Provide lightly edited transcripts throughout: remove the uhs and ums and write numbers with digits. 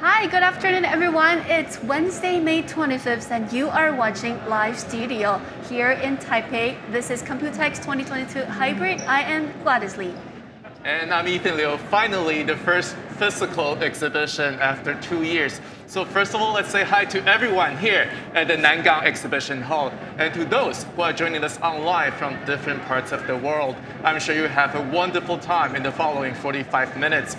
Hi, good afternoon everyone. It's Wednesday, May 25th and you are watching Live Studio here in Taipei. This is Computex 2022 Hybrid. I am Gladys Lee. And I'm Ethan Liu. Finally, the first physical exhibition after 2 years. So first of all, let's say hi to everyone here at the Nangang Exhibition Hall. And to those who are joining us online from different parts of the world, I'm sure you have a wonderful time in the following 45 minutes.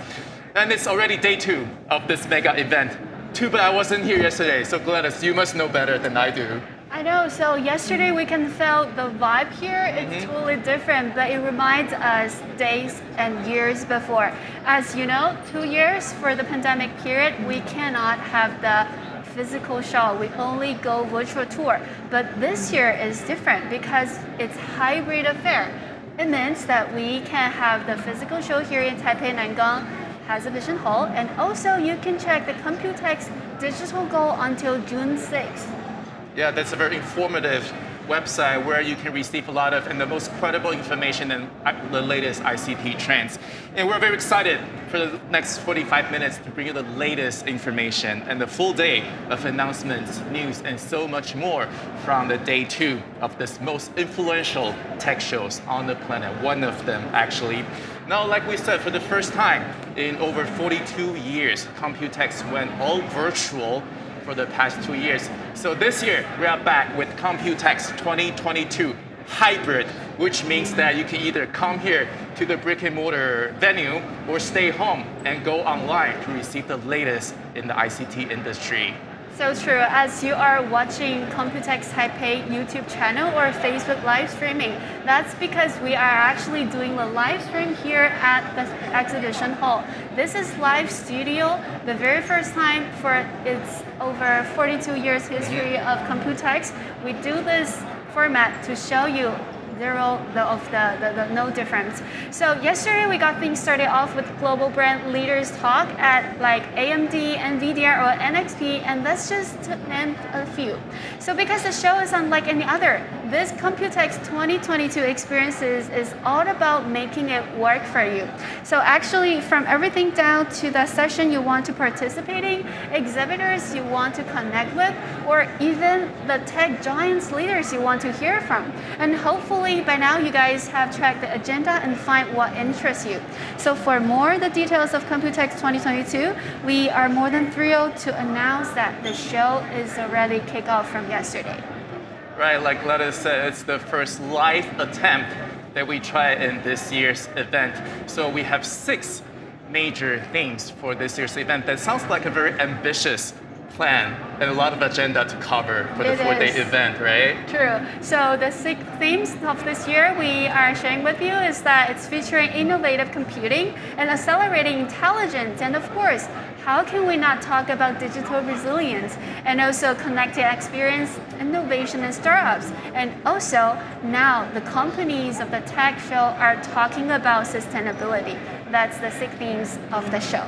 And it's already day 2 of this mega event. Too bad I wasn't here yesterday, so Gladys, you must know better than I do. I know, so yesterday we can feel the vibe here. It's totally different, but it reminds us days and years before. As you know, 2 years for the pandemic period, we cannot have the physical show. We only go virtual tour. But this year is different because it's hybrid affair. It means that we can have the physical show here in Taipei Nangang Exhibition Hall, and also you can check the Computex digital go until June 6th. Yeah, that's a very informative website where you can receive a lot of and the most credible information and the latest ICT trends. And we're very excited for the next 45 minutes to bring you the latest information and the full day of announcements, news, and so much more from the day 2 of this most influential tech shows on the planet, one of them actually. Now, like we said, for the first time in over 42 years, Computex went all virtual for the past 2 years. So this year, we are back with Computex 2022 Hybrid, which means that you can either come here to the brick and mortar venue or stay home and go online to receive the latest in the ICT industry. So true. As you are watching Computex Taipei YouTube channel or Facebook live streaming, that's because we are actually doing the live stream here at the exhibition hall. This is Live Studio, the very first time for its over 42 years history of Computex. We do this format to show you no difference. So yesterday we got things started off with global brand leaders talk at like AMD, Nvidia, or NXP, and that's just to name a few. So because the show is unlike any other, this Computex 2022 experiences is all about making it work for you. So actually from everything down to the session you want to participate in, exhibitors you want to connect with, or even the tech giants leaders you want to hear from. And hopefully by now you guys have tracked the agenda and find what interests you. So for more the details of Computex 2022, we are more than thrilled to announce that the show is already kicked off from yesterday. Right, like Gladys said, it's the first live attempt that we try in this year's event. So we have 6 major themes for this year's event. That sounds like a very ambitious plan and a lot of agenda to cover for the 4-day event, right? True. So the 6 themes of this year we are sharing with you is that it's featuring innovative computing and accelerating intelligence, and of course, how can we not talk about digital resilience and also connected experience, innovation, and startups? And also, now the companies of the tech show are talking about sustainability. That's the 6 themes of the show.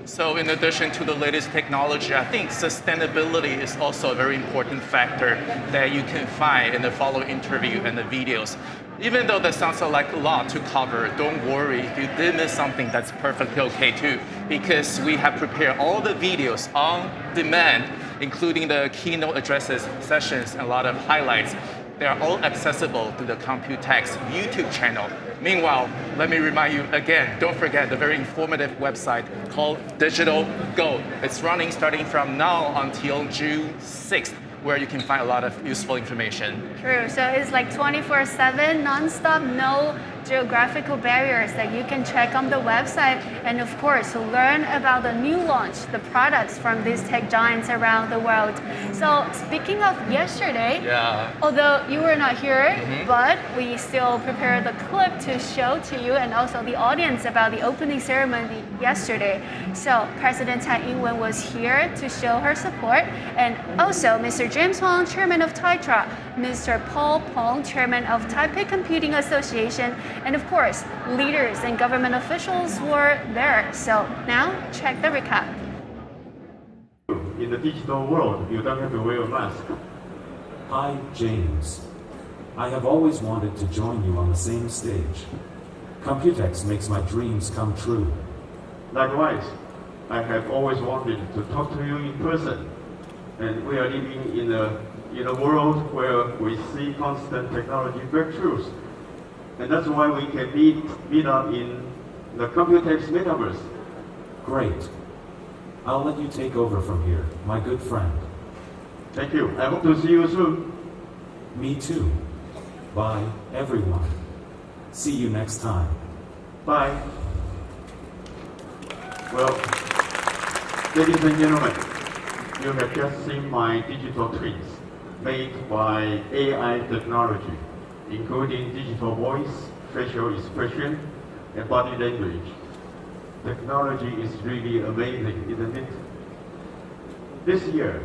So in addition to the latest technology, I think sustainability is also a very important factor that you can find in the following interview and the videos. Even though that sounds like a lot to cover, don't worry. If you did miss something, that's perfectly okay too, because we have prepared all the videos on demand, including the keynote addresses, sessions, and a lot of highlights. They are all accessible through the Computex YouTube channel. Meanwhile, let me remind you again, don't forget the very informative website called Digital Go. It's running starting from now until June 6th, where you can find a lot of useful information. True, so it's like 24/7, non-stop, no geographical barriers that you can check on the website, and of course learn about the new launch, the products from these tech giants around the world. So speaking of yesterday, although you were not here, but we still prepared the clip to show to you and also the audience about the opening ceremony yesterday. So President Tsai Ing-wen was here to show her support, and also Mr. James Huang, Chairman of TITRA, Mr. Paul Peng, Chairman of Taipei Computing Association, and of course, leaders and government officials were there. So now, check the recap. In the digital world, you don't have to wear a mask. Hi, James. I have always wanted to join you on the same stage. Computex makes my dreams come true. Likewise, I have always wanted to talk to you in person. And we are living in a world where we see constant technology breakthroughs. And that's why we can meet up in the Computex metaverse. Great. I'll let you take over from here, my good friend. Thank you. I hope to see you soon. Me too. Bye, everyone. See you next time. Bye. Well, ladies and gentlemen, you have just seen my digital twins made by AI technology, including digital voice, facial expression, and body language. Technology is really amazing, isn't it? This year,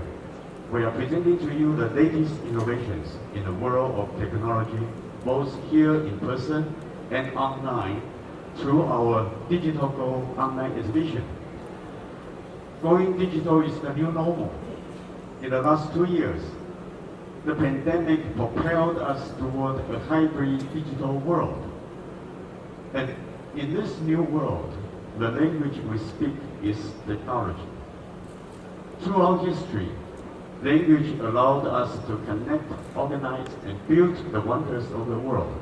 we are presenting to you the latest innovations in the world of technology, both here in person and online, through our Digital Go online exhibition. Going digital is the new normal. In the last 2 years, the pandemic propelled us toward a hybrid digital world. And in this new world, the language we speak is technology. Throughout history, language allowed us to connect, organize, and build the wonders of the world.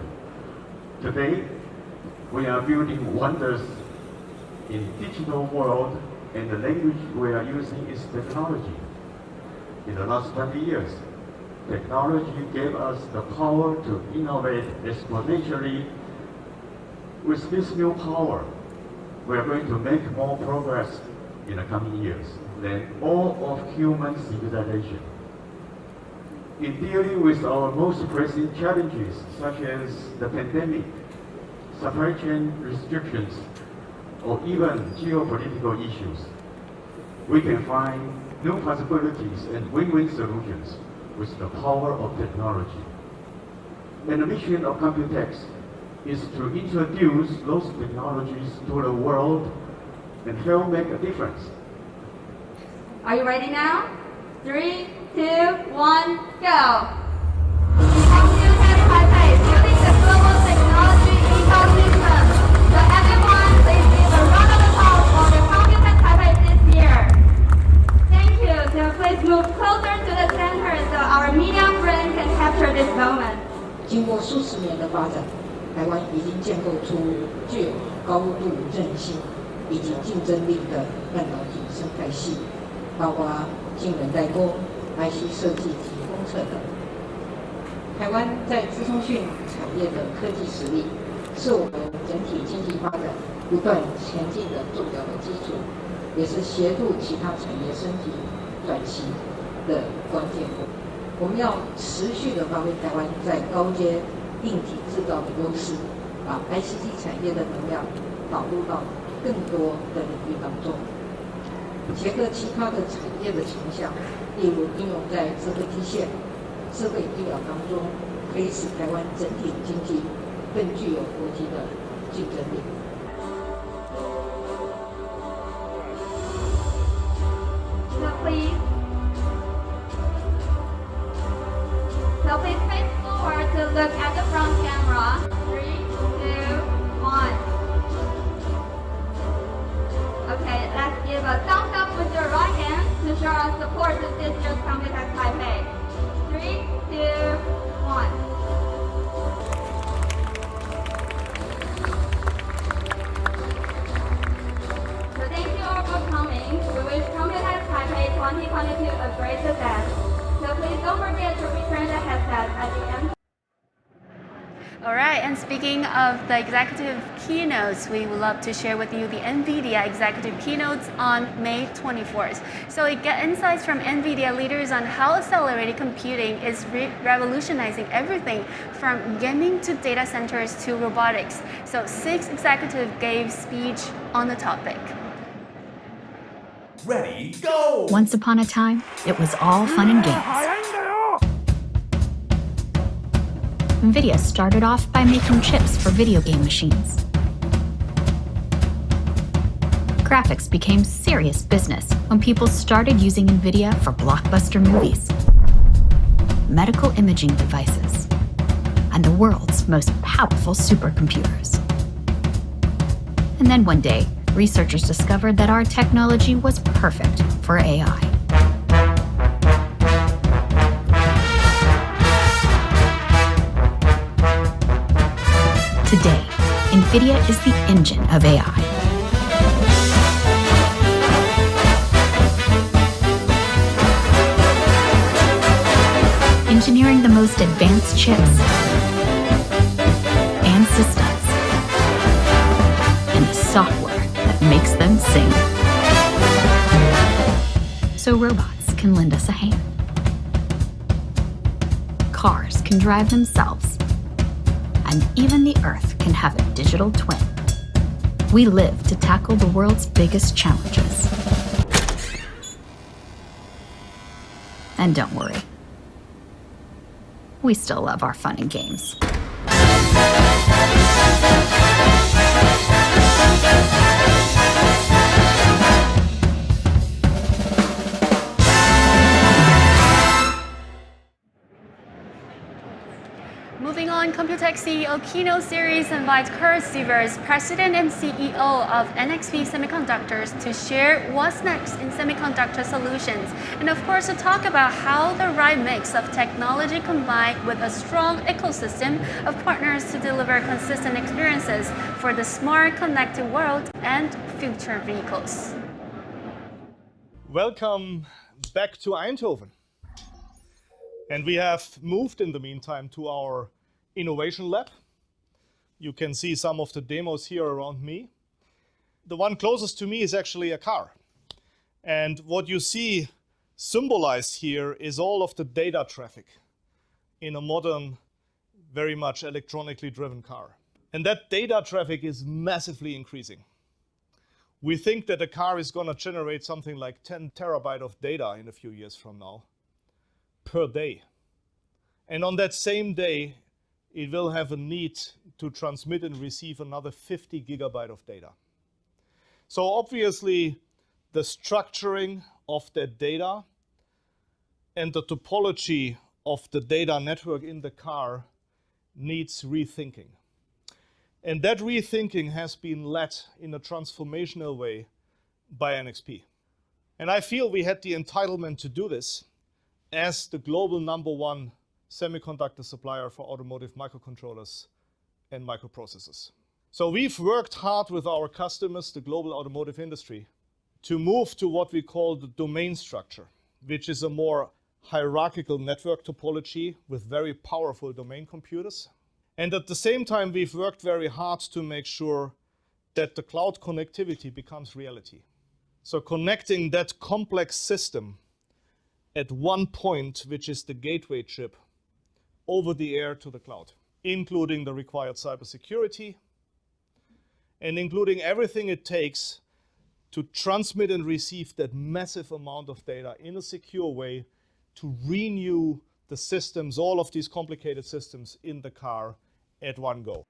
Today, we are building wonders in digital world, and the language we are using is technology. In the last 20 years, technology gave us the power to innovate exponentially. With this new power, we are going to make more progress in the coming years than all of human civilization. In dealing with our most pressing challenges, such as the pandemic, supply chain restrictions, or even geopolitical issues, we can find new possibilities and win-win solutions with the power of technology. And the mission of Computex is to introduce those technologies to the world and help make a difference. Are you ready now? 3, 2, 1, go! Computex Taipei, building the global technology ecosystem. So everyone, please give a round of applause for the Computex Taipei this year. Thank you. So please move closer to the center so our media friend can capture this moment. 经过数十年的发展，台湾已经建构出具有高度韧性以及竞争力的半导体生态系，包括晶圆代工、IC 设计及封测等。台湾在资通讯产业的科技实力，是我们整体经济发展不断前进的重要的基础，也是协助其他产业升级转型的关键。我们要持续的发挥台湾在高阶硬体制造的优势，把 ICT 产业的能量导入到更多的领域当中，结合其他的产业的强项，例如应用在智慧机械、智慧医疗当中，可以使台湾整体经济更具有国际的竞争力。So please face forward to look at the front camera. 3, 2, 1. Okay, let's give a thumbs up with your right hand to show our support to this year's Computex Taipei. 3, 2, 1. So thank you all for coming. We wish Computex Taipei 2022 a great success. So please don't forget to return the headset at the end. All right, and speaking of the executive keynotes, we would love to share with you the Nvidia executive keynotes on May 24th. So we get insights from Nvidia leaders on how accelerated computing is revolutionizing everything from gaming to data centers to robotics. So 6 executives gave speech on the topic. Ready, go! Once upon a time, it was all fun and games. Nvidia started off by making chips for video game machines. Graphics became serious business when people started using Nvidia for blockbuster movies, medical imaging devices, and the world's most powerful supercomputers. And then one day, researchers discovered that our technology was perfect for AI. Today, Nvidia is the engine of AI. Engineering the most advanced chips and systems, and the software that makes them sing. So robots can lend us a hand. Cars can drive themselves. And even the Earth can have a digital twin. We live to tackle the world's biggest challenges. And don't worry, we still love our fun and games. Moving on, Computex CEO Keynote Series invites Kurz, President and CEO of NXP Semiconductors, to share what's next in semiconductor solutions, and of course to talk about how the right mix of technology combined with a strong ecosystem of partners to deliver consistent experiences for the smart, connected world and future vehicles. Welcome back to Eindhoven. And we have moved in the meantime to our innovation lab. You can see some of the demos here around me. The one closest to me is actually a car. And what you see symbolized here is all of the data traffic in a modern, very much electronically driven car. And that data traffic is massively increasing. We think that a car is going to generate something like 10 terabytes of data in a few years from now per day. And on that same day, it will have a need to transmit and receive another 50 gigabytes of data. So obviously, the structuring of that data and the topology of the data network in the car needs rethinking. And that rethinking has been led in a transformational way by NXP. And I feel we had the entitlement to do this as the global #1 semiconductor supplier for automotive microcontrollers and microprocessors. So we've worked hard with our customers, the global automotive industry, to move to what we call the domain structure, which is a more hierarchical network topology with very powerful domain computers. And at the same time, we've worked very hard to make sure that the cloud connectivity becomes reality. So connecting that complex system at one point, which is the gateway chip, over the air to the cloud, including the required cybersecurity and including everything it takes to transmit and receive that massive amount of data in a secure way to renew the systems, all of these complicated systems in the car at one go.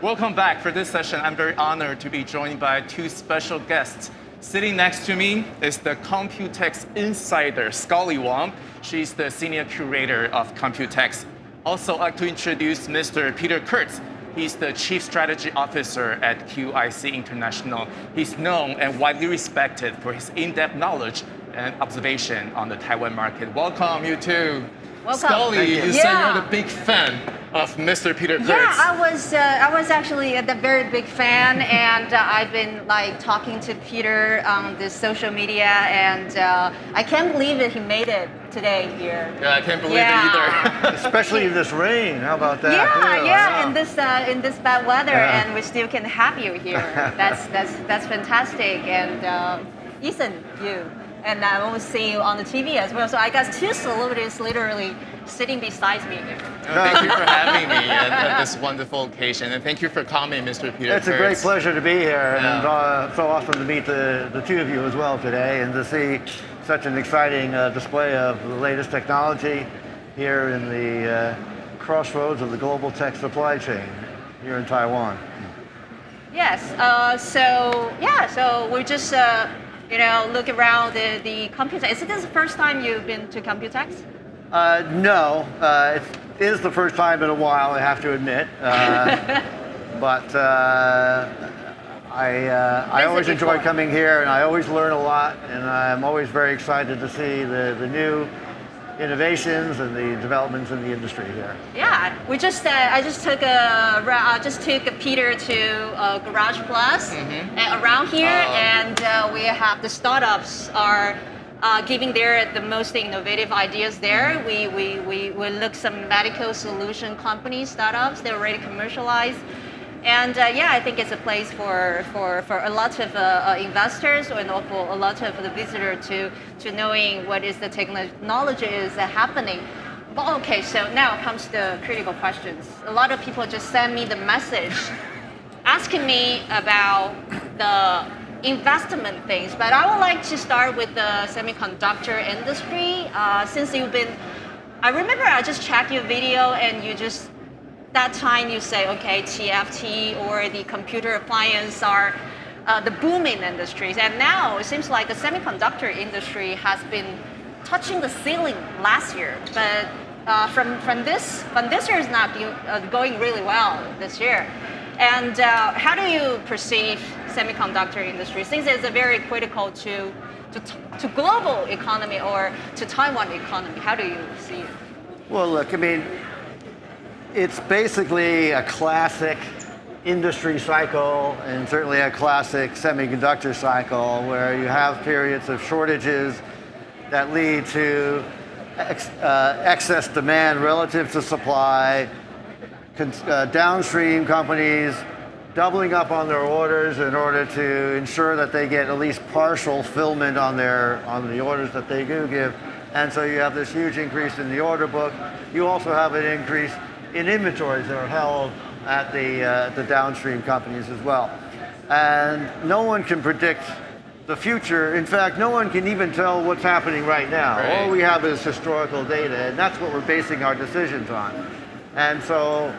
Welcome back. For this session, I'm very honored to be joined by two special guests. Sitting next to me is the Computex insider, Scully Wang. She's the senior curator of Computex. Also, I'd like to introduce Mr. Peter Kurz. He's the chief strategy officer at QIC International. He's known and widely respected for his in-depth knowledge and observation on the Taiwan market. Welcome, you two. Welcome. Scully, you said you're the big fan of Mr. Peter Kurz. Yeah, I was actually a very big fan, and I've been like talking to Peter on the social media, and I can't believe that he made it today here. Yeah, I can't believe it either. Especially in this rain. How about that? Yeah. In this bad weather, and we still can have you here. That's fantastic. And Ethan, you. And I always see you on the TV as well. So I got two celebrities literally sitting beside me. Thank you for having me at this wonderful occasion. And thank you for coming, Mr. Peter It's Kurz. a great pleasure to be here. And so awesome to meet the two of you as well today and to see such an exciting display of the latest technology here in the crossroads of the global tech supply chain here in Taiwan. Yes. So we're just look around the Computex. Is this the first time you've been to Computex? No, it is the first time in a while, I have to admit. but I always enjoy coming here, and I always learn a lot, and I'm always very excited to see the new innovations and the developments in the industry here. Yeah, I just took Peter to Garage Plus around here, and we have the startups are giving the most innovative ideas there. We look some medical solution companies, startups, they're already commercialized. And yeah, I think it's a place for a lot of investors and also a lot of the visitors to knowing what is the technology is happening. But okay, so now comes the critical questions. A lot of people just send me the message asking me about the investment things, but I would like to start with the semiconductor industry. Since you've been, I remember I just checked your video and you just, that time you say, okay, TFT or the computer appliance are the booming industries. And now it seems like the semiconductor industry has been touching the ceiling last year. But from this year is not going really well this year. And how do you perceive semiconductor industry? Since it's a very critical to global economy or to Taiwan economy, how do you see it? Well, look, I mean, it's basically a classic industry cycle and certainly a classic semiconductor cycle where you have periods of shortages that lead to excess demand relative to supply, downstream companies doubling up on their orders in order to ensure that they get at least partial fulfillment on the orders that they do give. And so you have this huge increase in the order book. You also have an increase in inventories that are held at the downstream companies as well. And no one can predict the future. In fact, no one can even tell what's happening right now. Right. All we have is historical data, and that's what we're basing our decisions on. And so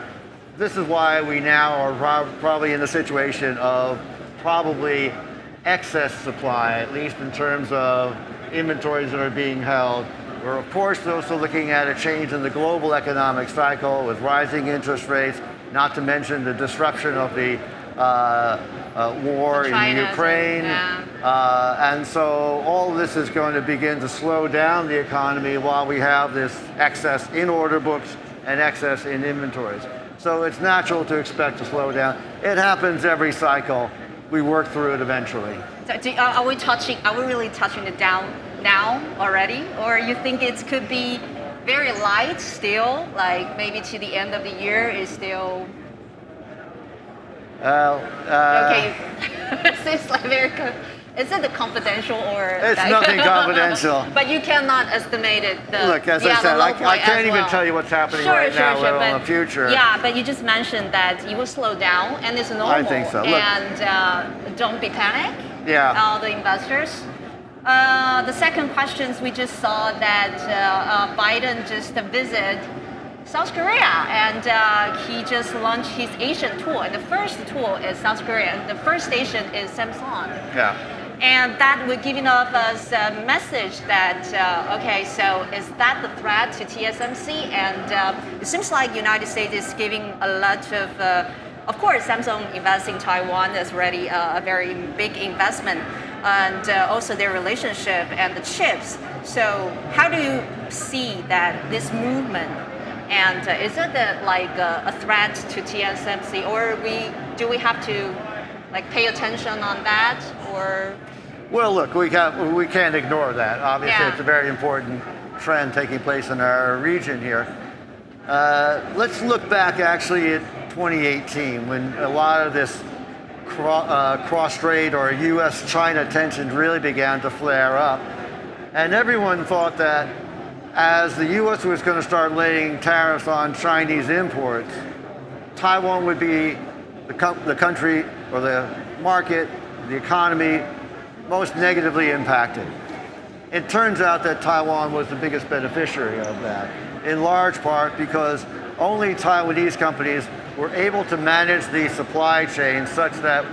this is why we now are probably in the situation of probably excess supply, at least in terms of inventories that are being held. We're of course also looking at a change in the global economic cycle with rising interest rates, not to mention the disruption of the war in Ukraine. And so all this is going to begin to slow down the economy while we have this excess in order books and excess in inventories. So it's natural to expect a slowdown. It happens every cycle. We work through it eventually. So are we really touching it down now already? Or you think it could be very light still, like maybe to the end of the year is still... okay, it's like very... Is it confidential or... It's nothing confidential. But you cannot estimate it. Look, as I said, I can't even tell you what's happening right now, let alone the future. Yeah, but you just mentioned that it will slow down and it's normal. I think so. Look, and don't be panic, all the investors. The second questions, we just saw that Biden just visited South Korea, and he just launched his Asian tour. And the first tour is South Korea, and the first station is Samsung. Yeah. And that would give us a message that, okay, so is that the threat to TSMC? And it seems like United States is giving a lot of course, Samsung investing in Taiwan is already a very big investment, and also their relationship and the chips. So how do you see that this movement? And is it a threat to TSMC, or do we have to pay attention on that, or? Well, look, we can't ignore that. Obviously, it's a very important trend taking place in our region here. Let's look back actually at 2018 when a lot of this cross-strait or U.S.-China tension really began to flare up. And everyone thought that as the U.S. was going to start laying tariffs on Chinese imports, Taiwan would be the country or the market, the economy most negatively impacted. It turns out that Taiwan was the biggest beneficiary of that, in large part because only Taiwanese companies were able to manage the supply chain such that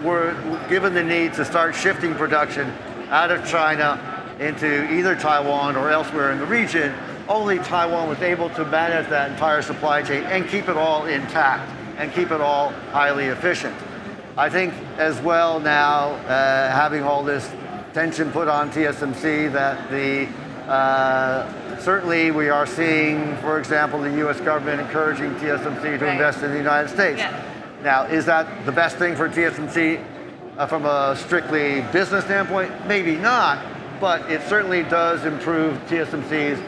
given the need to start shifting production out of China into either Taiwan or elsewhere in the region, only Taiwan was able to manage that entire supply chain and keep it all intact. and keep it all highly efficient. I think as well now, having all this tension put on TSMC, that certainly we are seeing, for example, the US government encouraging TSMC to invest in the United States. Yeah. Now, is that the best thing for TSMC from a strictly business standpoint? Maybe not, but it certainly does improve TSMC's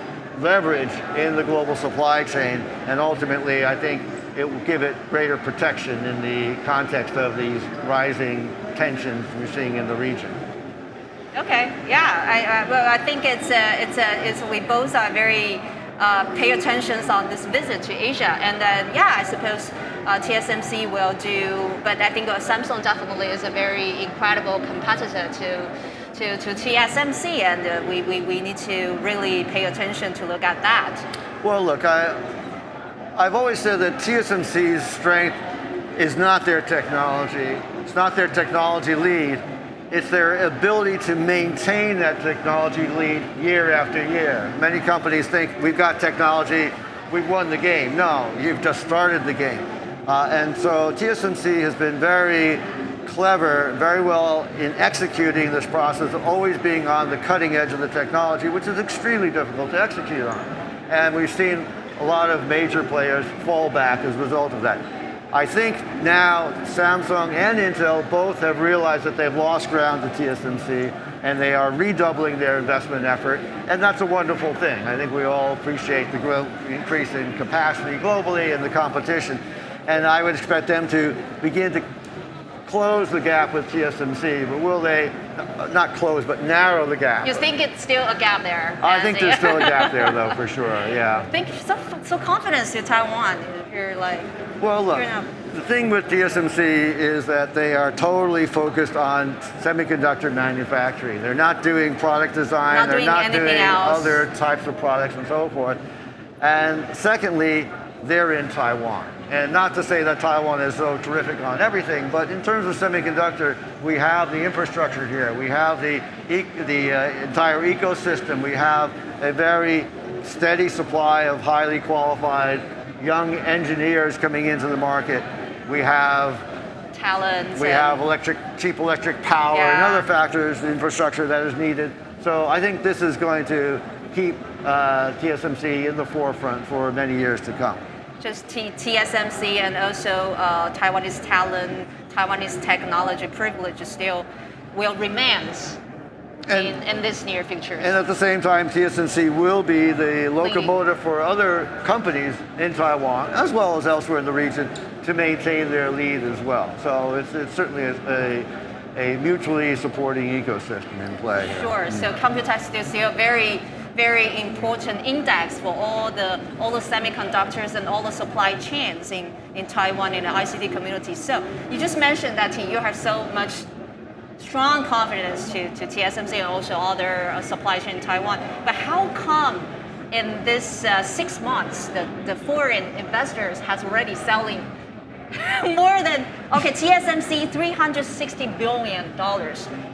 leverage in the global supply chain, and ultimately I think it will give it greater protection in the context of these rising tensions we're seeing in the region. Okay, yeah, well, I think it's we both are very pay attention on this visit to Asia, and yeah, I suppose TSMC will do, but I think Samsung definitely is a very incredible competitor to TSMC, and we need to really pay attention to look at that. Well, look, I've always said that TSMC's strength is not their technology. It's not their technology lead. It's their ability to maintain that technology lead year after year. Many companies think we've got technology, we've won the game. No, you've just started the game. And so TSMC has been very clever, very well in executing this process of always being on the cutting edge of the technology, which is extremely difficult to execute on. And we've seen a lot of major players fall back as a result of that. I think now Samsung and Intel both have realized that they've lost ground to TSMC, and they are redoubling their investment effort, and that's a wonderful thing. I think we all appreciate the increase in capacity globally and the competition, and I would expect them to begin to close the gap with TSMC, but will they, not close, but narrow the gap? You think it's still a gap there? I think there's still a gap there, though, for sure, yeah. I think so confident to Taiwan, you're like... Well, look, the thing with TSMC is that they are totally focused on semiconductor manufacturing. They're not doing product design, they're not doing other types of products and so forth. And secondly, they're in Taiwan. And not to say that Taiwan is so terrific on everything, but in terms of semiconductor, we have the infrastructure here. We have the entire ecosystem. We have a very steady supply of highly qualified young engineers coming into the market. We have talent. We have cheap electric power and other factors, infrastructure that is needed. So I think this is going to keep TSMC in the forefront for many years to come. Just TSMC and also Taiwanese talent, Taiwanese technology privilege still will remain in this near future. And at the same time, TSMC will be the locomotive for other companies in Taiwan, as well as elsewhere in the region, to maintain their lead as well. So it's certainly a mutually supporting ecosystem in play here. Sure, so Computex is still very important index for all the semiconductors and all the supply chains in Taiwan in the ICT community. So you just mentioned that you have so much strong confidence to TSMC and also other supply chain in Taiwan. But how come in this 6 months the foreign investors has already selling more than, TSMC $360 billion,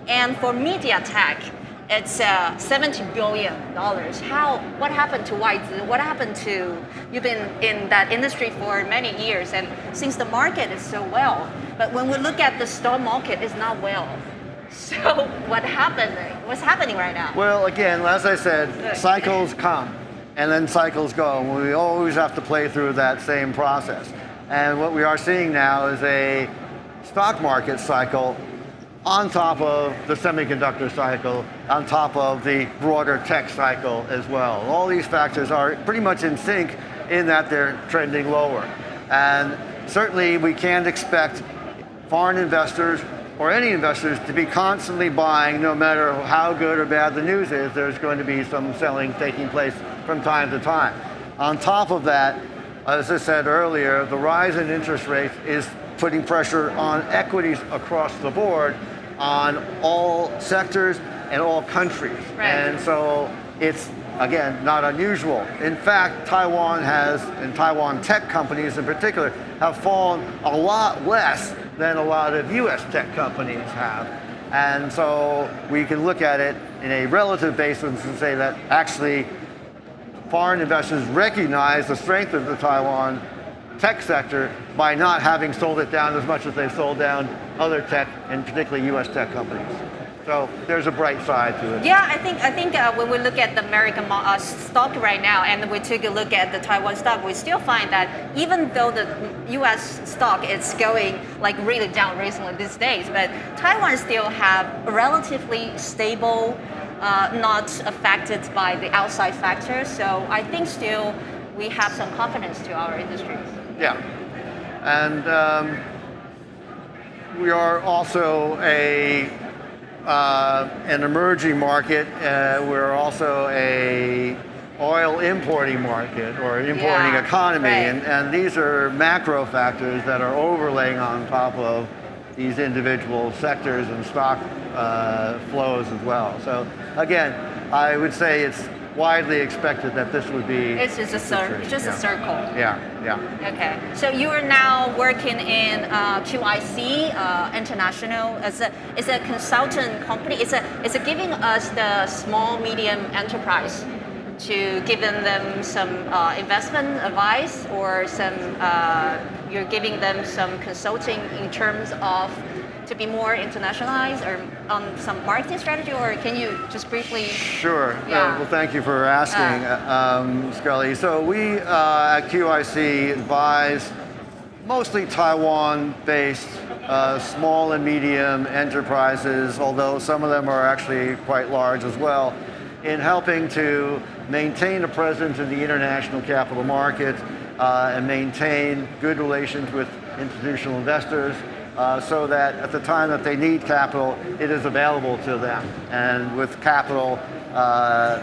and for MediaTek it's $70 billion. What happened to YZ? What happened to, you've been in that industry for many years, and since the market is so well, but when we look at the stock market, it's not well. So what's happening right now? Well, again, as I said, cycles come and then cycles go. We always have to play through that same process. And what we are seeing now is a stock market cycle on top of the semiconductor cycle, on top of the broader tech cycle as well. All these factors are pretty much in sync in that they're trending lower. And certainly we can't expect foreign investors or any investors to be constantly buying, no matter how good or bad the news is. There's going to be some selling taking place from time to time. On top of that, as I said earlier, the rise in interest rates is putting pressure on equities across the board, on all sectors and all countries. Right. And so it's, again, not unusual. In fact, Taiwan has, and Taiwan tech companies in particular, have fallen a lot less than a lot of US tech companies have. And so we can look at it in a relative basis and say that actually foreign investors recognize the strength of the Taiwan tech sector by not having sold it down as much as they've sold down other tech, and particularly US tech companies. So there's a bright side to it. Yeah, I think when we look at the American stock right now, and we take a look at the Taiwan stock, we still find that even though the U.S. stock is going like really down recently these days, but Taiwan still have a relatively stable, not affected by the outside factors. So I think still we have some confidence to our industries. Yeah, and we are also an emerging market. We're also a oil importing market or importing economy, right. and these are macro factors that are overlaying on top of these individual sectors and stock flows as well. So again, I would say it's widely expected that this would be. It's just a circle. Yeah. Okay. So you are now working in QIC International as a consultant company. It's giving us the small medium enterprise to giving them some investment advice or some you're giving them some consulting in terms of to be more internationalized or on some marketing strategy, or can you just briefly? Sure. Yeah. Well, thank you for asking, Scully. So we at QIC advise mostly Taiwan-based small and medium enterprises, although some of them are actually quite large as well, in helping to maintain a presence in the international capital market and maintain good relations with institutional investors. So that at the time that they need capital, it is available to them. And with capital,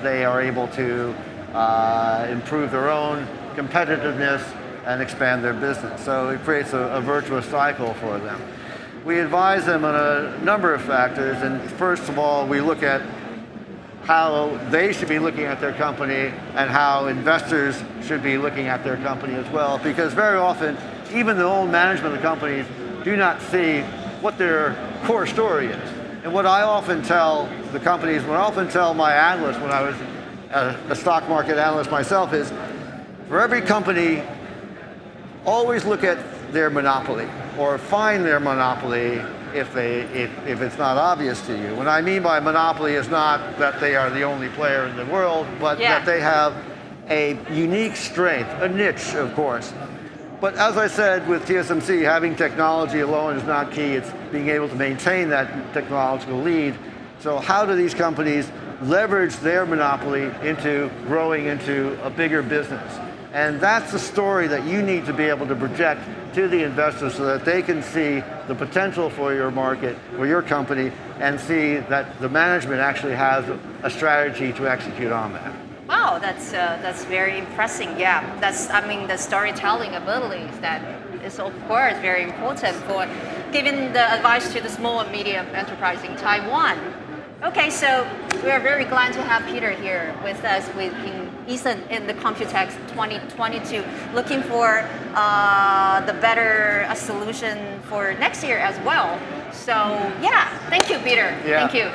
they are able to improve their own competitiveness and expand their business. So it creates a virtuous cycle for them. We advise them on a number of factors. And first of all, we look at how they should be looking at their company and how investors should be looking at their company as well. Because very often, even the old management of the companies do not see what their core story is. And what I often tell the companies, what I often tell my analysts when I was a stock market analyst myself is, for every company, always look at their monopoly or find their monopoly if it's not obvious to you. What I mean by monopoly is not that they are the only player in the world, but that they have a unique strength, a niche, of course. But as I said with TSMC, having technology alone is not key. It's being able to maintain that technological lead. So how do these companies leverage their monopoly into growing into a bigger business? And that's the story that you need to be able to project to the investors so that they can see the potential for your market, for your company, and see that the management actually has a strategy to execute on that. Wow, that's very impressive. Yeah, the storytelling abilities that is of course very important for giving the advice to the small and medium enterprise in Taiwan. Okay, so we are very glad to have Peter here with us in the Computex 2022, looking for the better solution for next year as well. So yeah, thank you, Peter. Yeah. Thank you.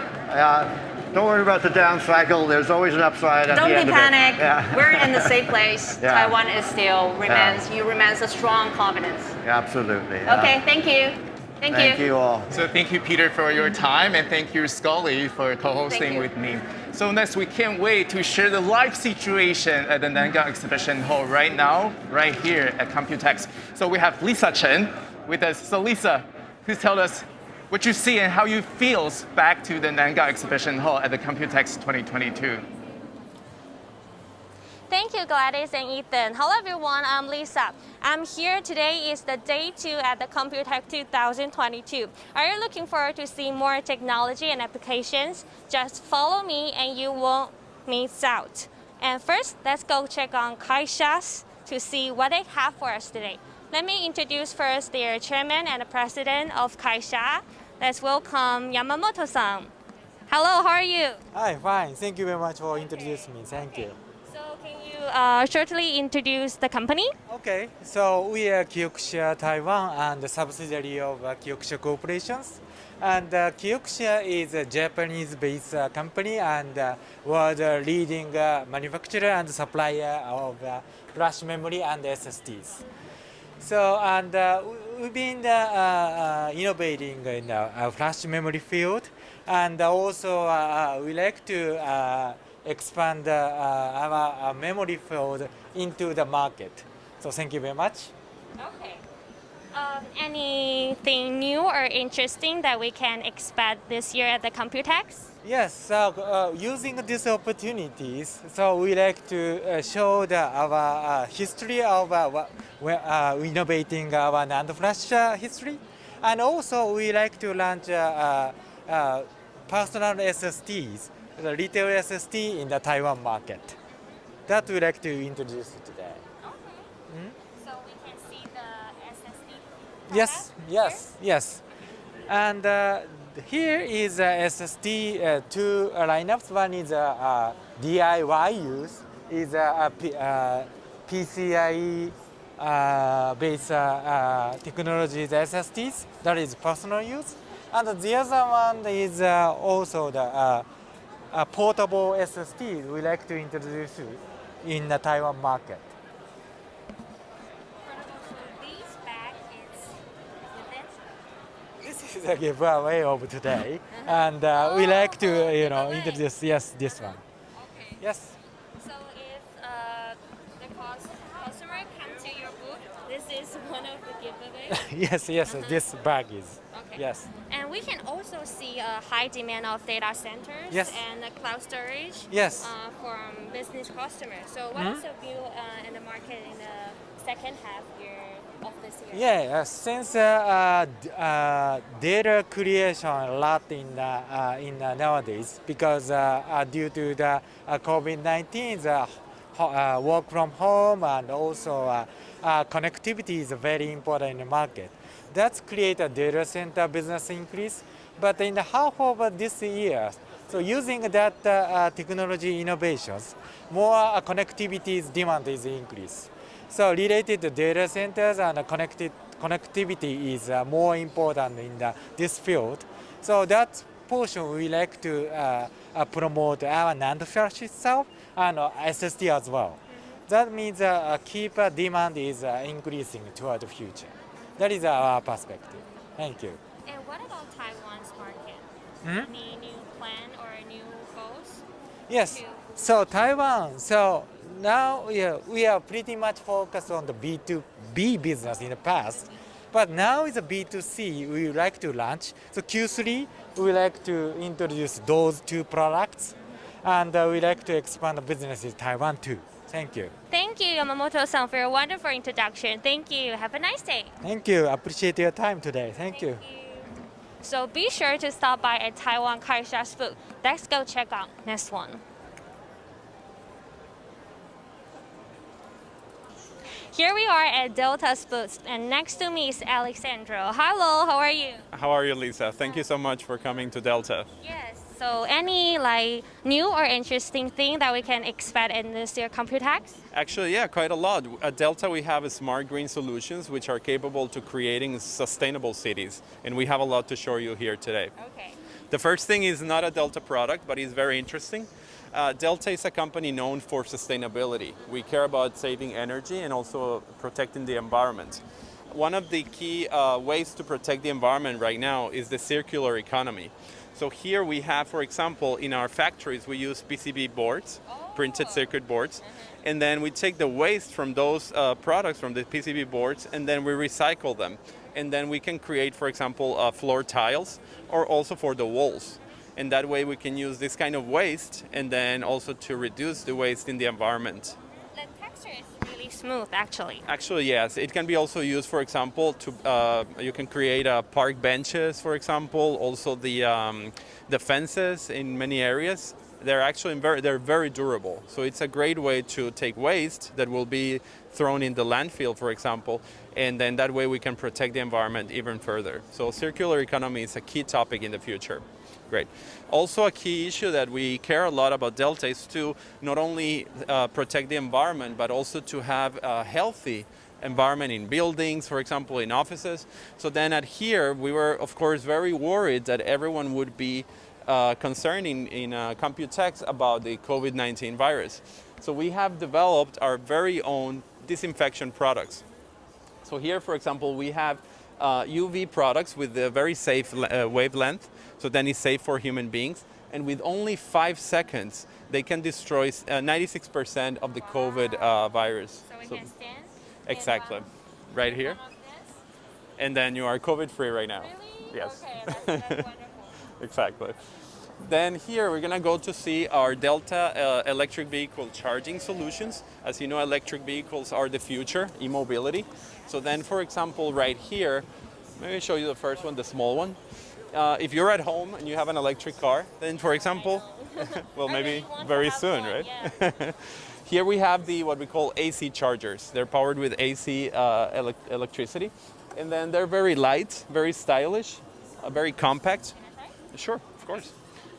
Don't worry about the down cycle. There's always an upside at the end of it. Don't be panic. Yeah. We're in the safe place. Yeah. Taiwan is still remains a strong confidence. Absolutely. Okay, thank you. Thank you all. So thank you, Peter, for your time, and thank you, Scully, for co-hosting with me. So next, we can't wait to share the live situation at the Nangang Exhibition Hall right now, right here at Computex. So we have Lisa Chen with us. So Lisa, please tell us what you see and how you feel back to the Nangang Exhibition Hall at the Computex 2022. Thank you, Gladys and Ethan. Hello, everyone. I'm Lisa. I'm here today is the day 2 at the Computex 2022. Are you looking forward to seeing more technology and applications? Just follow me and you won't miss out. And first, let's go check on Kioxia to see what they have for us today. Let me introduce first their chairman and the president of Kioxia. Let's welcome Yamamoto-san. Hello, how are you? Hi, fine. Thank you very much for introducing me. Thank you. So can you shortly introduce the company? Okay, so we are Kioxia Taiwan and a subsidiary of Kioxia Corporations. And Kioxia is a Japanese-based company and was a leading manufacturer and supplier of flash memory and SSDs. So, and we've been innovating in the flash memory field, and also we like to expand our memory field into the market. So thank you very much. Okay. Anything new or interesting that we can expect this year at the Computex? Yes, so using these opportunities, so we like to show our history of innovating our NAND flash history, and also we like to launch personal SSDs, the retail SSD in the Taiwan market. That we like to introduce today. Okay. So we can see the SSD. Yes, yes, yes. And here is SSD two lineups. One is DIY use, is PCIe based technologies SSDs. That is personal use. And the other one is also the portable SSD we like to introduce in the Taiwan market. This is a giveaway of today, and we like to introduce this one. Okay. Yes. So if the customer comes to your booth, this is one of the giveaways? yes, this bag is. Okay. Yes. And we can also see a high demand of data centers and cloud storage from business customers. So what is the view in the market in the second half year of this year? Yeah, since data creation a lot in nowadays, because due to the COVID-19, work from home and also connectivity is very important in the market. That's create a data center business increase. But in the half of this year, so using that technology innovations, more connectivity demand is increased. So related to data centers and connectivity is more important in this field. So that portion we like to promote our NAND flash itself and SSD as well. That means keep demand is increasing toward the future. That is our perspective. Thank you. And what about Taiwan's market? Any new plan or new goals? Yes. So Taiwan. So now we are pretty much focused on the B2B business in the past, but now it's a B2C. We would like to launch. So Q3 we like to introduce those two products, and we like to expand the business in Taiwan too. Thank you. Thank you, Yamamoto-san, for your wonderful introduction. Thank you. Have a nice day. Thank you. Appreciate your time today. Thank you. So be sure to stop by at Taiwan Kioxia's booth. Let's go check out next one. Here we are at Delta's booth, and next to me is Alexandro. Hello, how are you? How are you, Lisa? Thank you so much for coming to Delta. Yes. So any new or interesting thing that we can expect in this year Computex? Actually, yeah, quite a lot. At Delta, we have smart green solutions which are capable to creating sustainable cities, and we have a lot to show you here today. Okay. The first thing is not a Delta product, but it's very interesting. Delta is a company known for sustainability. We care about saving energy and also protecting the environment. One of the key ways to protect the environment right now is the circular economy. So here we have, for example, in our factories, we use PCB boards, printed circuit boards, and then we take the waste from those products, from the PCB boards, and then we recycle them. And then we can create, for example, floor tiles, or also for the walls. And that way we can use this kind of waste, and then also to reduce the waste in the environment. The texture is really smooth, actually. Actually, yes. It can be also used, for example, to you can create park benches, for example. Also the fences in many areas. They're actually very durable. So it's a great way to take waste that will be thrown in the landfill, for example, and then that way we can protect the environment even further. So circular economy is a key topic in the future. Great. Also a key issue that we care a lot about Delta is to not only protect the environment, but also to have a healthy environment in buildings, for example, in offices. So then at here, we were, of course, very worried that everyone would be concerned in Computex about the COVID-19 virus. So we have developed our very own disinfection products. So here, for example, we have UV products with a very safe wavelength, so then it's safe for human beings. And with only 5 seconds, they can destroy 96% of the COVID virus. So we can stand? Exactly. Right here. And then you are COVID-free right now. Really? Yes. Okay, that's wonderful. Exactly. Then here we're gonna go to see our Delta electric vehicle charging solutions. As you know, electric vehicles are the future, e-mobility. So then, for example, right here, maybe show you the first one, the small one. If you're at home and you have an electric car, then for example, well, maybe very soon, right? Yeah. Here we have what we call AC chargers. They're powered with AC electricity. And then they're very light, very stylish, very compact. Sure, of course.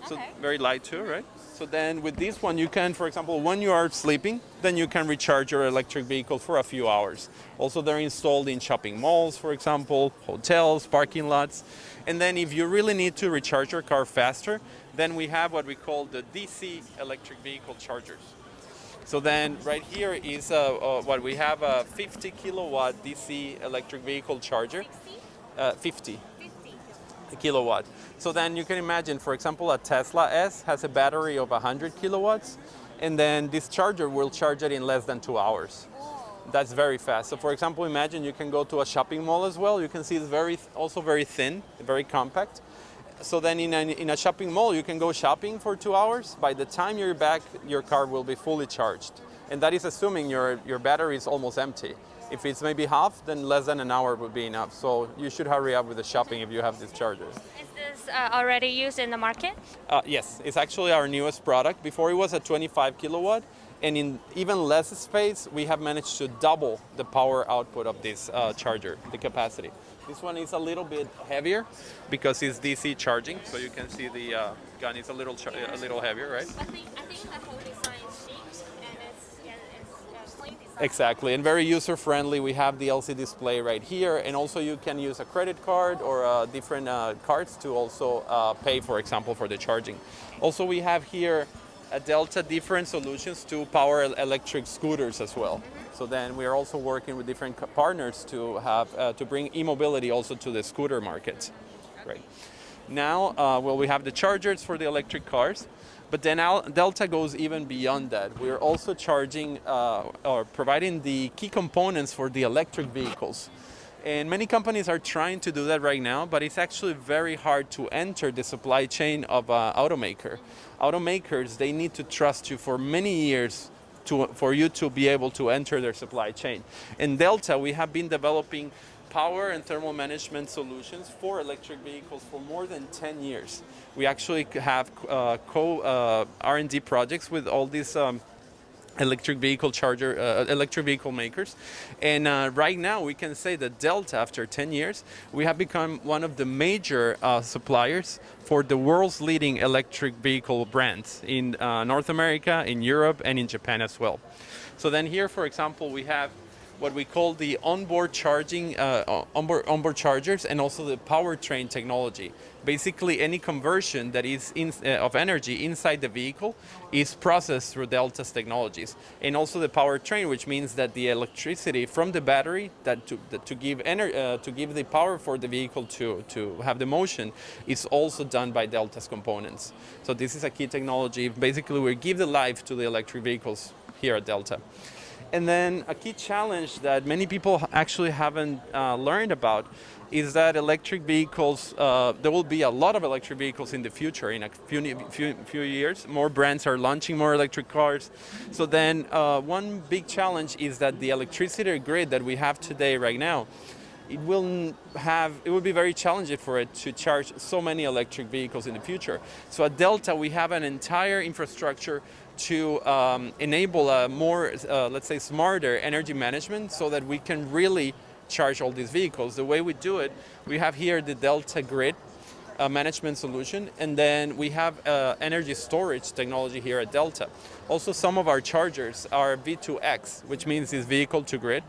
So very light too, right? So then with this one, you can, for example, when you are sleeping, then you can recharge your electric vehicle for a few hours. Also, they're installed in shopping malls, for example, hotels, parking lots. And then if you really need to recharge your car faster, then we have what we call the DC electric vehicle chargers. So then right here is what we have, a 50 kilowatt DC electric vehicle charger. 50 kilowatt. So then you can imagine, for example, a Tesla S has a battery of 100 kilowatts, and then this charger will charge it in less than 2 hours. That's very fast. So for example, imagine you can go to a shopping mall as well. You can see it's also very thin, very compact. So then in a shopping mall, you can go shopping for 2 hours. By the time you're back, your car will be fully charged. And that is assuming your battery is almost empty. If it's maybe half, then less than an hour would be enough. So you should hurry up with the shopping if you have these chargers. Is this already used in the market? Yes, it's actually our newest product. Before it was a 25 kilowatt, and in even less space, we have managed to double the power output of this charger, the capacity. This one is a little bit heavier because it's DC charging, so you can see the gun is a little heavier, right? I think the whole design is chic and it's clean design. Exactly, and very user-friendly. We have the LCD display right here, and also you can use a credit card or different cards to also pay, for example, for the charging. Also, we have here at Delta different solutions to power electric scooters as well. So then we are also working with different partners to have to bring e-mobility also to the scooter market. Right. Now, well, we have the chargers for the electric cars, but then Delta goes even beyond that. We're also charging or providing the key components for the electric vehicles. And many companies are trying to do that right now, but it's actually very hard to enter the supply chain of an automaker. Automakers, they need to trust you for many years for you to be able to enter their supply chain. In Delta, we have been developing power and thermal management solutions for electric vehicles for more than 10 years. We actually have R&D projects with all these electric vehicle makers. And right now we can say that Delta, after 10 years, we have become one of the major suppliers for the world's leading electric vehicle brands in North America, in Europe, and in Japan as well. So then here, for example, we have what we call the onboard charging, onboard chargers, and also the powertrain technology. Basically, any conversion that is of energy inside the vehicle is processed through Delta's technologies. And also the powertrain, which means that the electricity from the battery to give the power for the vehicle to have the motion is also done by Delta's components. So this is a key technology. Basically, we give the life to the electric vehicles here at Delta. And then a key challenge that many people actually haven't learned about is that electric vehicles, there will be a lot of electric vehicles in the future. In a few years, more brands are launching more electric cars. So then one big challenge is that the electricity grid that we have today right now, it will be very challenging for it to charge so many electric vehicles in the future. So at Delta, we have an entire infrastructure to enable a more, let's say, smarter energy management so that we can really charge all these vehicles. The way we do it, we have here the Delta Grid management solution, and then we have energy storage technology here at Delta. Also, some of our chargers are V2X, which means it's vehicle to grid.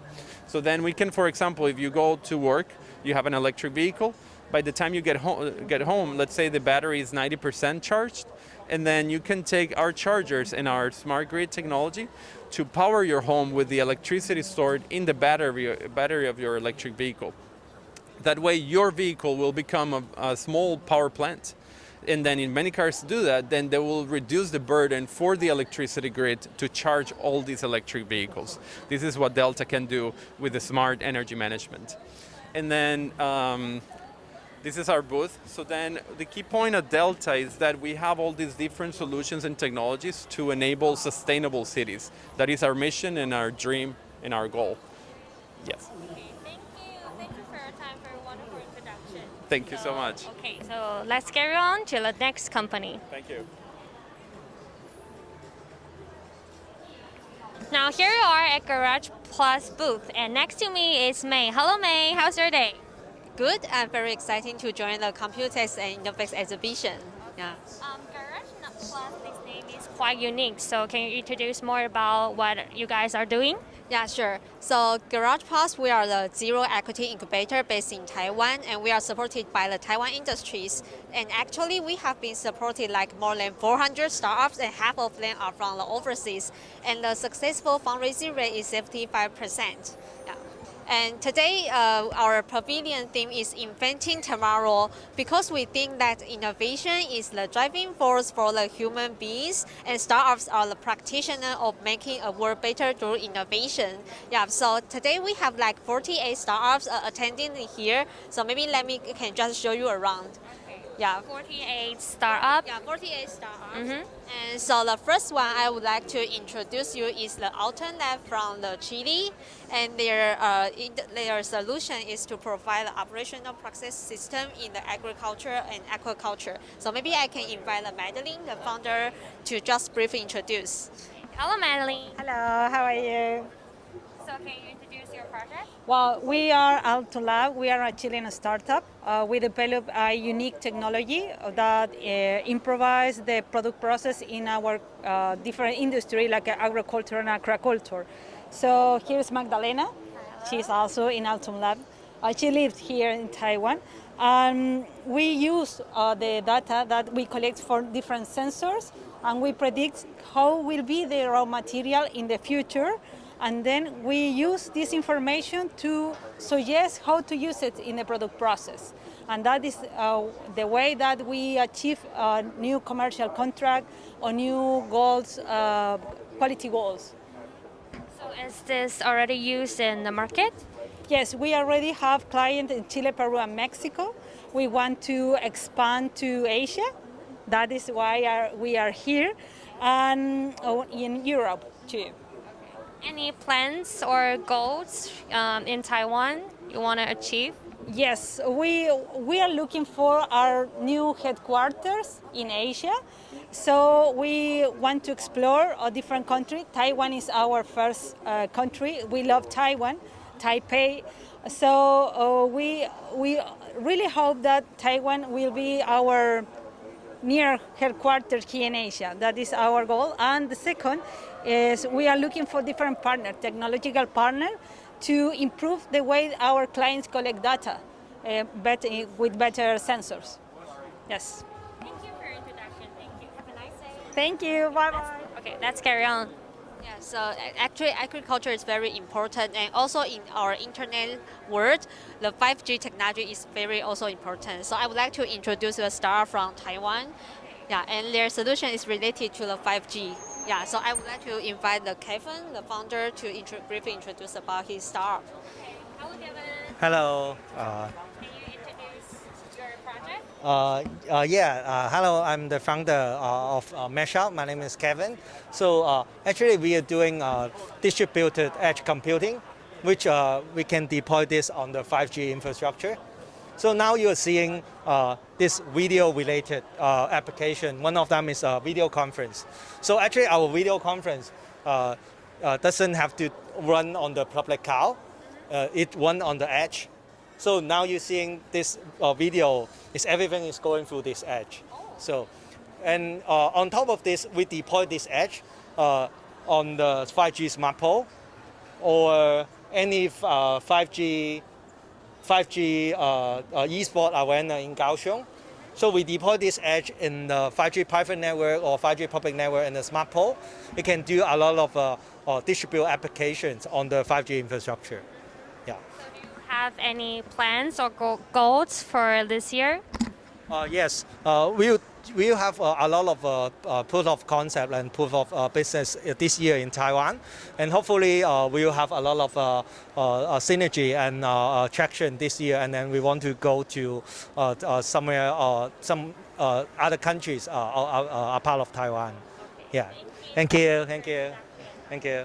So then we can, for example, if you go to work, you have an electric vehicle, by the time you get home, let's say the battery is 90% charged, and then you can take our chargers and our smart grid technology to power your home with the electricity stored in the battery of your electric vehicle. That way your vehicle will become a small power plant. And then in many cars do that, then they will reduce the burden for the electricity grid to charge all these electric vehicles. This is what Delta can do with the smart energy management. And then this is our booth. So then the key point of Delta is that we have all these different solutions and technologies to enable sustainable cities. That is our mission and our dream and our goal. Yes. Thank you for your time, for a wonderful introduction. Thank you so much. Okay, so let's carry on to the next company. Thank you. Now here you are at Garage Plus booth, and next to me is May. Hello May, how's your day? Good. I'm very excited to join the Computex and Innovex exhibition. Yeah. Garage Plus, this name is quite unique. So can you introduce more about what you guys are doing? Yeah, sure. So Garage Plus, we are the zero equity incubator based in Taiwan, and we are supported by the Taiwan Industries. And actually, we have been supported like more than 400 startups, and half of them are from the overseas. And the successful fundraising rate is 75%. Yeah. And today, our pavilion theme is Inventing Tomorrow, because we think that innovation is the driving force for the human beings, and startups are the practitioner of making a world better through innovation. Yeah, so today we have like 48 startups attending here. So maybe can just show you around. Yeah, 48 startups. Yeah, 48 startups. And so the first one I would like to introduce you is the Alton Lab from the Chile, and their solution is to provide the operational process system in the agriculture and aquaculture. So maybe I can invite Madeline, the founder, to just briefly introduce. Hello, Madeline. Hello, how are you? So can you introduce your project? Well, we are Alton Lab. We are a Chilean startup. We develop a unique technology that improvises the product process in our different industry, like agriculture and aquaculture. So here's Magdalena. She's also in Alton Lab. She lives here in Taiwan. We use the data that we collect for different sensors, and we predict how will be the raw material in the future. And then we use this information to suggest how to use it in the product process. And that is the way that we achieve a new commercial contract or new goals, quality goals. So is this already used in the market? Yes, we already have clients in Chile, Peru, and Mexico. We want to expand to Asia. That is why we are here, and in Europe too. Any plans or goals in Taiwan you want to achieve? Yes, we are looking for our new headquarters in Asia. So we want to explore a different country. Taiwan is our first country. We love Taiwan, Taipei. So we really hope that Taiwan will be our near headquarters here in Asia. That is our goal. And the second is we are looking for different partners, technological partners, to improve the way our clients collect data with better sensors. Yes. Thank you for your introduction. Thank you. Have a nice day. Thank you. Bye-bye. Okay, let's carry on. Yeah, so actually agriculture is very important, and also in our internet world, the 5G technology is very also important. So I would like to introduce a startup from Taiwan. Yeah, and their solution is related to the 5G. Yeah, so I would like to invite Kevin, the founder, to briefly introduce about his startup. Hello, Kevin. Hello. Can you introduce your project? Hello, I'm the founder of Meshup. My name is Kevin. So actually we are doing distributed edge computing, which we can deploy this on the 5G infrastructure. So now you're seeing this video-related application. One of them is a video conference. So actually our video conference doesn't have to run on the public cloud. It runs on the edge. So now you're seeing this video, everything is going through this edge. So, and on top of this, we deploy this edge on the 5G smart pole or any 5G esport arena in Kaohsiung. So we deploy this edge in the 5G private network or 5G public network in the smart pole. It can do a lot of distributed applications on the 5G infrastructure. Yeah. So do you have any plans or goals for this year? Yes, we have a lot of proof of concept and proof of business this year in Taiwan, and hopefully we will have a lot of synergy and traction this year. And then we want to go to somewhere, some other countries are part of Taiwan. Yeah. Thank you. Thank you. Thank you.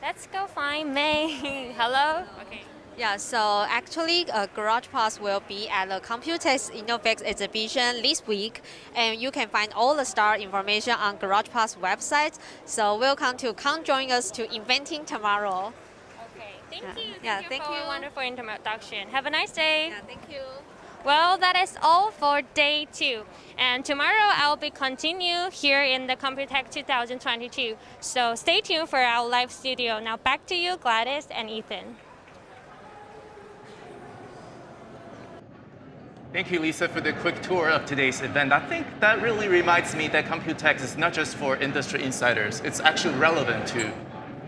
Let's go find May. Hello. Okay. Yeah, so actually Garage Pass will be at the Computex Innovex exhibition this week, and you can find all the star information on Garage Pass website. So welcome to come join us to Inventing Tomorrow. Okay, thank you. Thank for you. a wonderful introduction. Have a nice day. Yeah, thank you. Well, that is all for day 2. And tomorrow I'll be continue here in the Computex 2022. So stay tuned for our live studio. Now back to you, Gladys and Ethan. Thank you, Lisa, for the quick tour of today's event. I think that really reminds me that Computex is not just for industry insiders. It's actually relevant to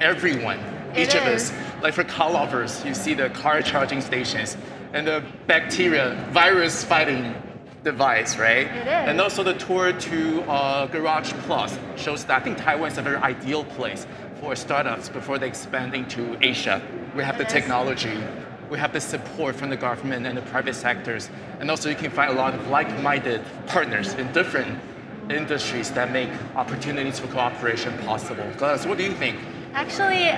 everyone, each of us. Like for car lovers, you see the car charging stations and the bacteria, virus fighting device, right? It is. And also the tour to Garage Plus shows that I think Taiwan is a very ideal place for startups before they expand into Asia. We have the technology. We have the support from the government and the private sectors. And also you can find a lot of like-minded partners in different industries that make opportunities for cooperation possible. Gladys, what do you think? Actually,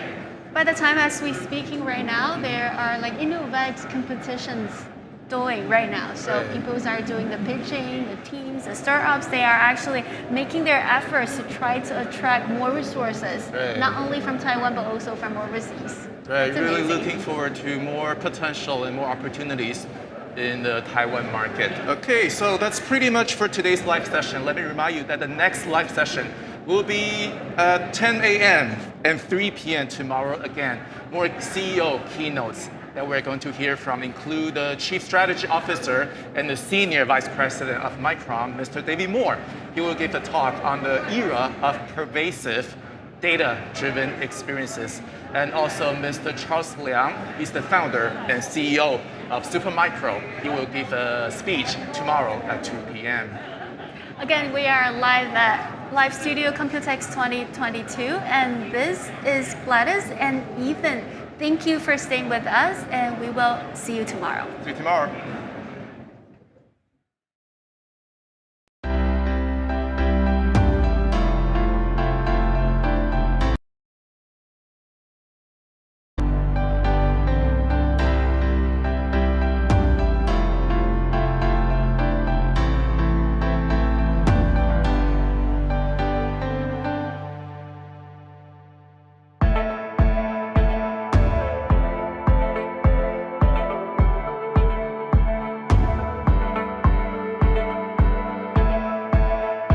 by the time as we're speaking right now, there are like Innovex competitions doing right now. So people are doing the pitching, the teams, the startups, they are actually making their efforts to try to attract more resources, not only from Taiwan, but also from overseas. Right, really looking forward to more potential and more opportunities in the Taiwan market. Okay, so that's pretty much for today's live session. Let me remind you that the next live session will be at 10 a.m. and 3 p.m. tomorrow again. More CEO keynotes that we're going to hear from include the Chief Strategy Officer and the Senior Vice President of Micron, Mr. David Moore. He will give a talk on the era of pervasive data-driven experiences. And also Mr. Charles Liang, he's the founder and CEO of Supermicro. He will give a speech tomorrow at 2 p.m. Again, we are live at Live Studio Computex 2022, and this is Gladys and Ethan. Thank you for staying with us, and we will see you tomorrow. See you tomorrow.